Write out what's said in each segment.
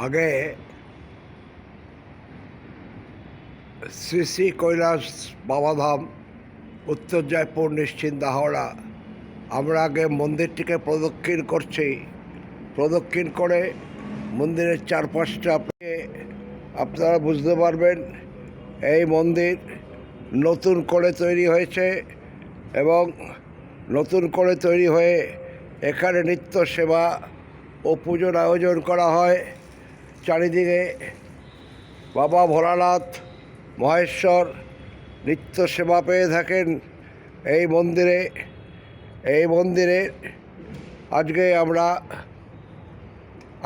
আগে শ্রী শ্রী কৈলাস বাবাধাম, উত্তর জয়পুর, নিশ্চিন্তা, হাওড়া। আমরা আগে মন্দিরটিকে প্রদক্ষিণ করছি। প্রদক্ষিণ করে মন্দিরের চারপাশটা আপনারা বুঝতে পারবেন এই মন্দির নতুন করে তৈরি হয়েছে এবং নতুন করে তৈরি হয়ে এখানে নিত্য সেবা ও পুজোর আয়োজন করা হয়। চারিদিকে বাবা ভোলানাথ, মহেশ্বর নিত্য সেবা পেয়ে থাকেন এই মন্দিরে আজকে আমরা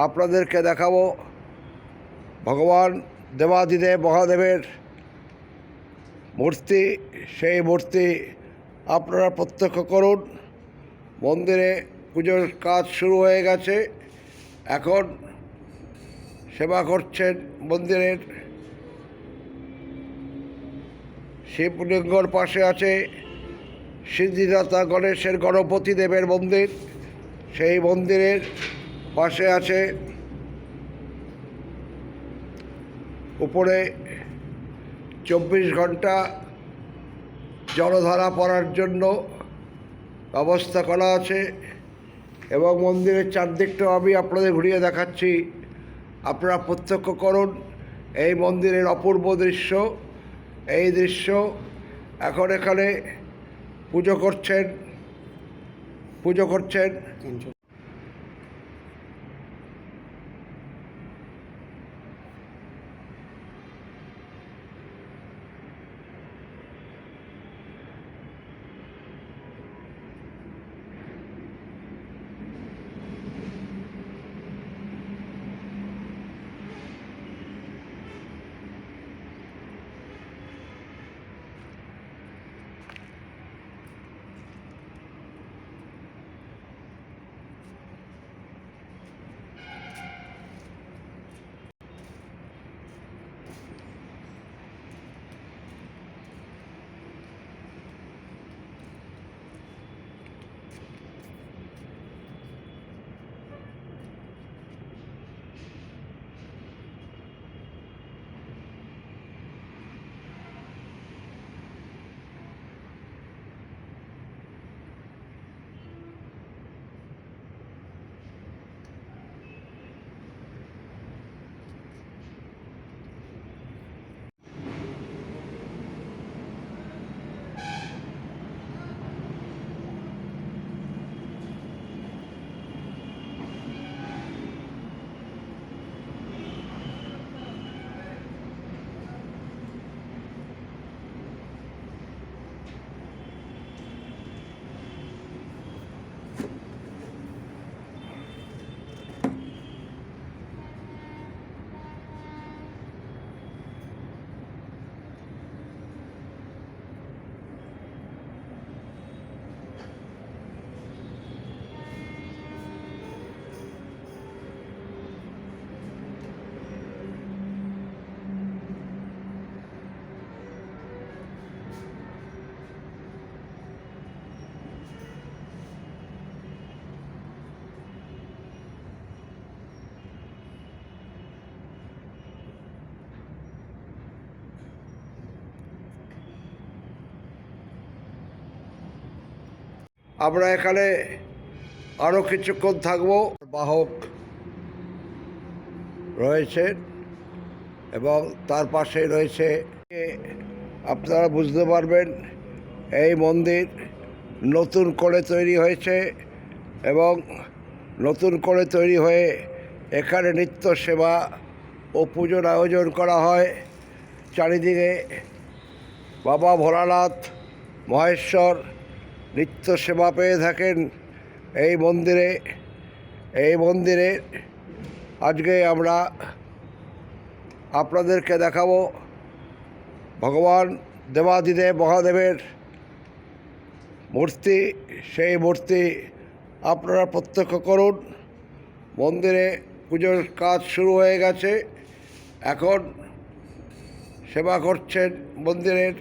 আপনাদেরকে দেখাবো ভগবান দেবাদিদেব মহাদেবের মূর্তি। সেই মূর্তি আপনারা প্রত্যক্ষ করুন। মন্দিরে পুজোর কাজ শুরু হয়ে গেছে। এখন সেবা করছেন মন্দিরের শিবলিঙ্গর পাশে আছে সিদ্ধিদাতা গণেশের গণপতি দেবের মন্দির। সেই মন্দিরের পাশে আছে উপরে 24 ঘন্টা জলধারা পড়ার জন্য ব্যবস্থা করা আছে এবং মন্দিরের চারদিকটাও আমি আপনাদের ঘুরিয়ে দেখাচ্ছি। আপনারা প্রত্যক্ষ করুন এই মন্দিরের অপূর্ব দৃশ্য। এই দৃশ্য এখন এখানে পুজো করছেন আমরা এখানে আরও কিছুক্ষণ থাকব। বাহক রয়েছেন এবং তার পাশে রয়েছে, আপনারা বুঝতে পারবেন এই মন্দির নতুন করে তৈরি হয়েছে এবং নতুন করে তৈরি হয়ে এখানে নিত্য সেবা ও পুজোর আয়োজন করা হয়। চারিদিকে বাবা ভোলানাথ, মহেশ্বর নিত্য সেবা পেয়ে থাকেন এই মন্দিরে আজকে আমরা আপনাদেরকে দেখাবো ভগবান দেবাদিদেব মহাদেবের মূর্তি। সেই মূর্তি আপনারা প্রত্যক্ষ করুন। মন্দিরে পুজোর কাজ শুরু হয়ে গেছে। এখন সেবা করছেন মন্দিরের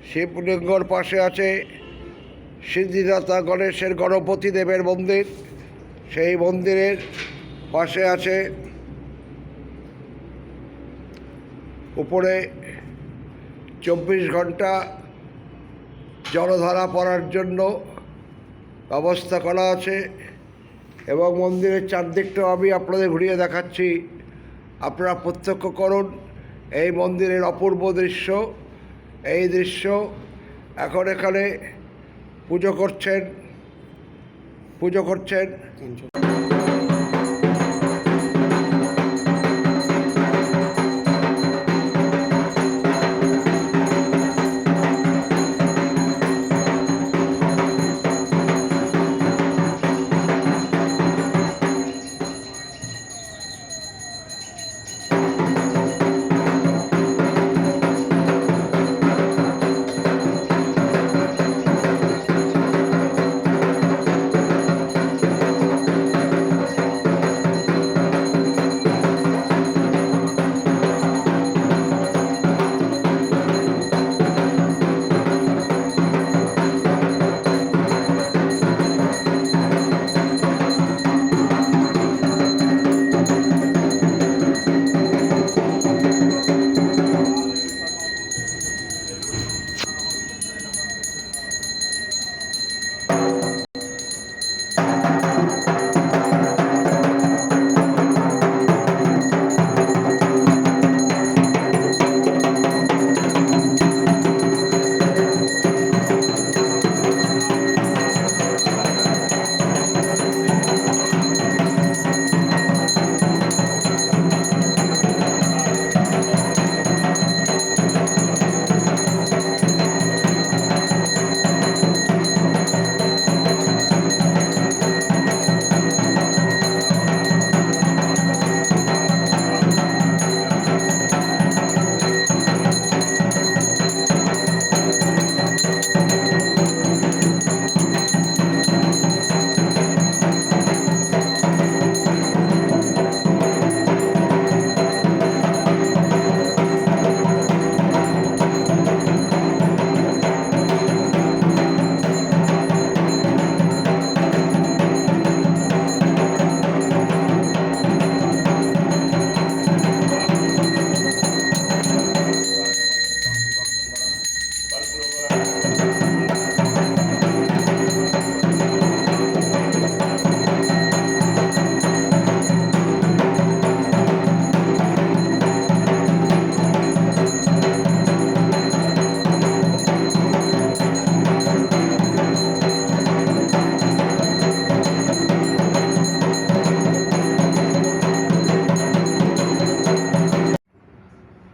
শিবলিঙ্গর পাশে আছে সিদ্ধিদাতা গণেশের গণপতি দেবের মন্দির। সেই মন্দিরের পাশে আছে উপরে 24 ঘন্টা জলধারা পড়ার জন্য ব্যবস্থা করা আছে এবং মন্দিরের চারদিকটাও আমি আপনাদের ঘুরিয়ে দেখাচ্ছি। আপনারা প্রত্যক্ষ করুন এই মন্দিরের অপূর্ব দৃশ্য। এই দৃশ্য এখন এখানে পুজো করছেন।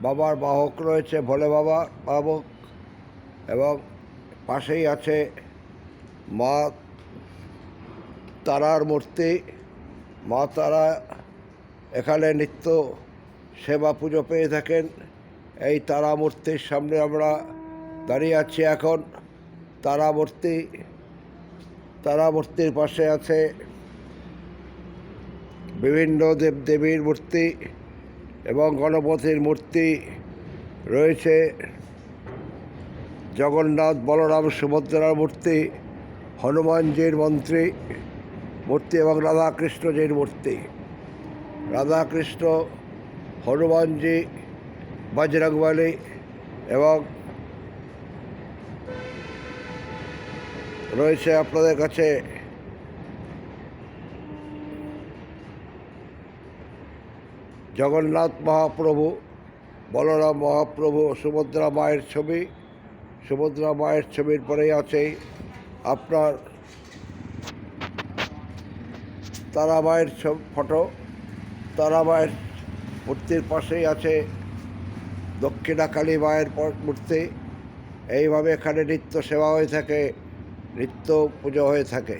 বাবার বাহক রয়েছে ভোলে বাবা বাহক এবং পাশেই আছে মা তারার মূর্তি। মা তারা এখানে নিত্য সেবা পুজো পেয়ে থাকেন। এই তারা মূর্তির সামনে আমরা দাঁড়িয়ে আছি এখন। তারা মূর্তির পাশে আছে বিভিন্ন দেবদেবীর মূর্তি এবং গণপতির মূর্তি রয়েছে। জগন্নাথ বলরাম সুভদ্রার মূর্তি, হনুমানজির মূর্তি এবং রাধাকৃষ্ণজির মূর্তি। রাধাকৃষ্ণ, হনুমানজি, বজরংবলী এবং রয়েছে আপনাদের কাছে জগন্নাথ মহাপ্রভু, বলরাম মহাপ্রভু, সুভদ্রা মায়ের ছবি। সুভদ্রা মায়ের ছবির পরেই আছে আপনার তারা মায়ের ফটো। তারা মায়ের মূর্তির পাশেই আছে দক্ষিণাকালী মায়ের মূর্তি। এইভাবে এখানে নিত্য সেবা হয়ে থাকে, নিত্য পুজো হয়ে থাকে।